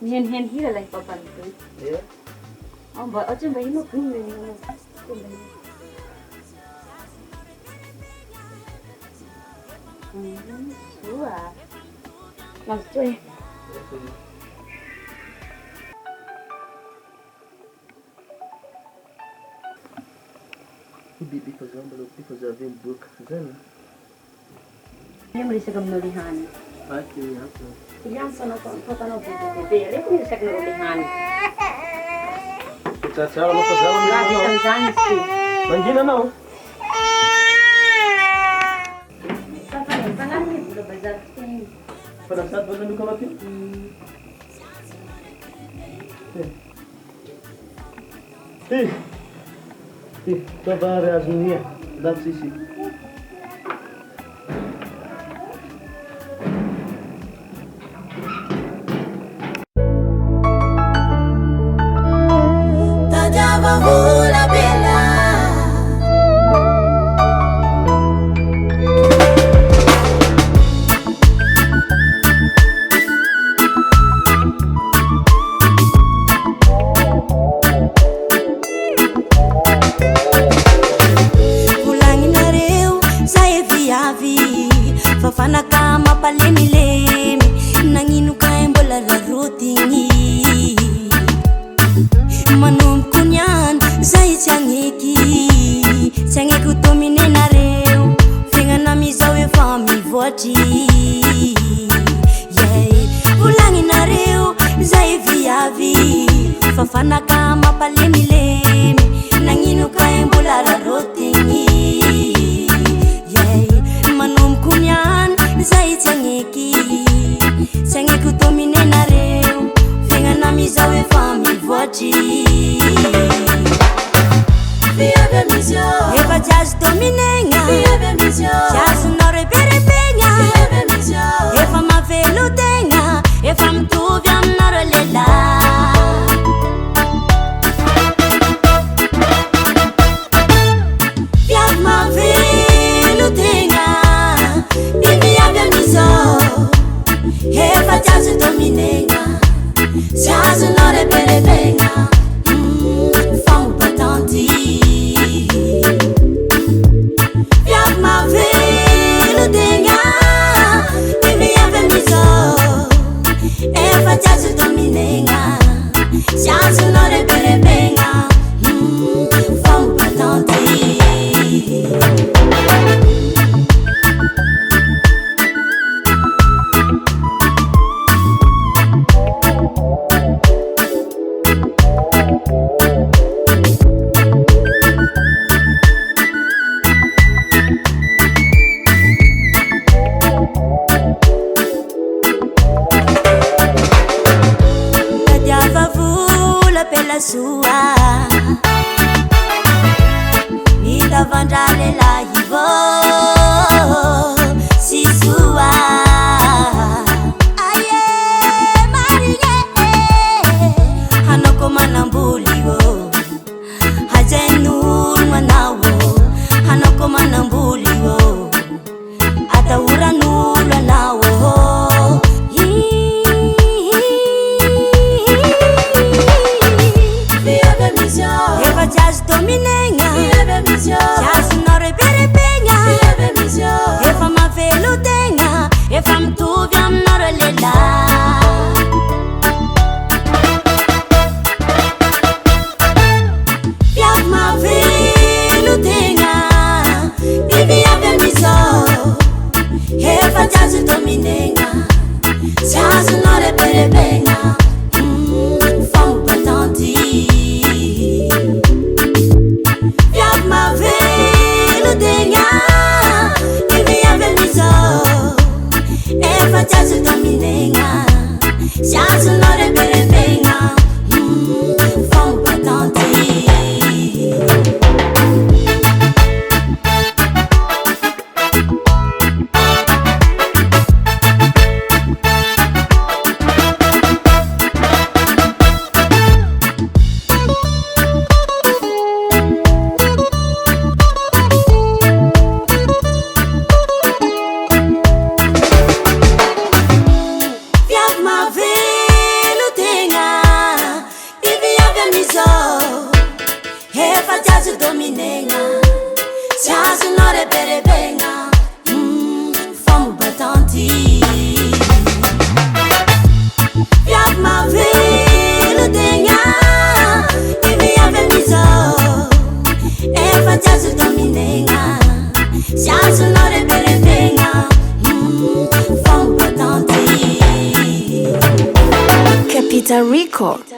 Hen hira lai papan tu. Ya. Oh, ba aja bayi mo kun ni. Sua. Langsung cuy. Bibi fazer um bolo, fazer um book, fazendo. Yang boleh segam nulihan. Aqui, aqui. Yang sana kota no bebe. Ele boleh segam nulihan. Kita cara mau fazer um Lagi bolo. Tanzania. Manjina não. Tangan ni boleh bazar sini. Pada saat bolo nu kamati. Kabar as minhas, dá sisi. Fafana kama palemilemi nanginuka embola la rotini manum kunyan zai changeki changeku tomine na reu finga na mizawe fami voti yeah ulangi na reu zai viavi fafana kama palemilemi nanginuka embola la rotini manum kunyan zai changeki changeku tomine na reu finga na mizawe fami voti viave misio eva jazz dominenga viave misio jazz nore berebenga viave misio eva mavelo tenga eva mtuviam nore lela viave mavelo tenga eva jazz dominenga jazz nore berebenga fam patenti viave mavelo tenga viave miso eva jazz dominenga jazz nore berebenga fam patenti pela sua mi davandale la hivo si sua aye marie hanoko manambuliwo hajenul manawo hanoko manambuliwo ataura nula nawo eva jazz dominenga jazz nore berebenga eva mavelo tenga eva mtuviam nore lela viave mavelo tenga viave miso eva jazz dominenga jazz nore berebenga fam patenti viave mavelo Efa-jazo dominegna Jazonao reberebegna Fomba batanty Viavy mavelo tegna Iviavy amizao Efa-jazo dominegna Jazonao reberebegna Fomba batanty Capital Record